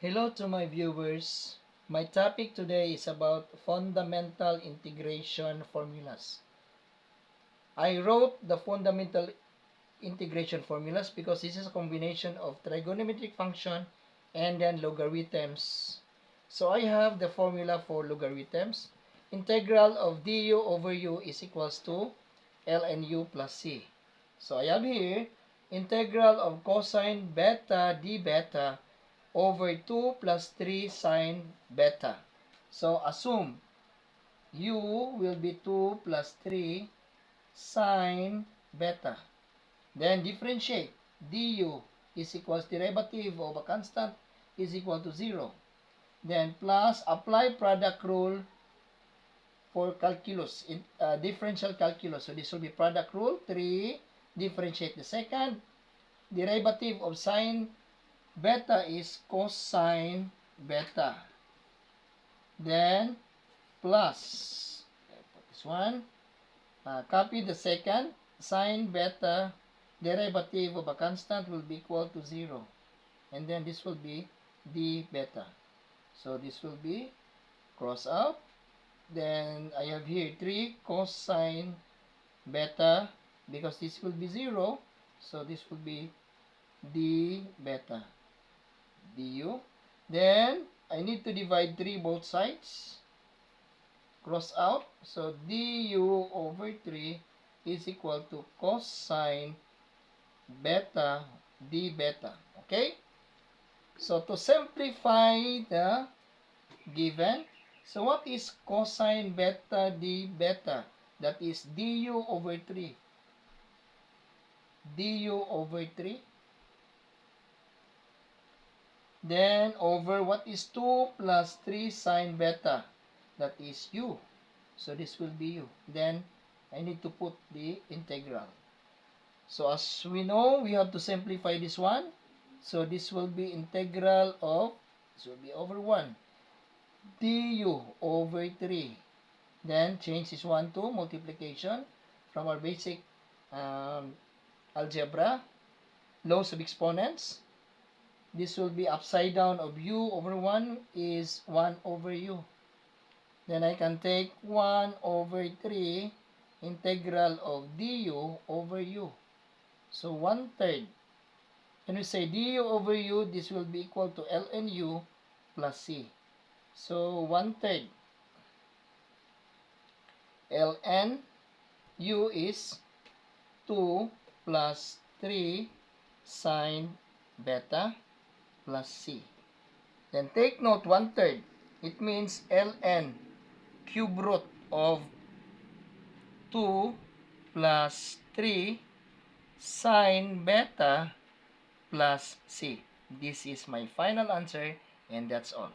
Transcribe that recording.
Hello to my viewers. My topic today is about fundamental integration formulas. I wrote the fundamental integration formulas because this is a combination of trigonometric function and then logarithms. So I have the formula for logarithms. Integral of du over u is equals to ln u plus c. So I have here integral of cosine beta d beta over 2 plus 3 sine beta. So assume u will be 2 plus 3 sine beta. Then differentiate. Du is equals derivative of a constant is equal to 0. Then plus apply product rule for calculus, differential calculus. So this will be product rule. 3, differentiate the second. Derivative of sine beta is cosine beta. Then plus, put this one, copy the second, sine beta, derivative of a constant will be equal to 0. And then this will be d beta. So this will be cross out. Then I have here 3 cosine beta, because this will be 0. So this will be d beta du. Then I need to divide 3 both sides. Cross out. So du over 3 is equal to cosine beta d beta. Okay? So to simplify the given, so what is cosine beta d beta? That is du over 3. Du over 3. Then over what is 2 plus 3 sine beta? That is u. So this will be u. Then I need to put the integral. So as we know, we have to simplify this one. So this will be integral of, this will be over 1. Du over 3. Then change this one to multiplication from our basic algebra, laws of exponents. This will be upside down of u over 1 is 1 over u. Then I can take 1 over 3 integral of du over u. So 1/3. When we say du over u, this will be equal to ln u plus c. So 1/3 ln u is 2 plus 3 sine beta plus c. Then take note 1/3. It means ln cube root of 2 plus 3 sine beta plus c. This is my final answer, and that's all.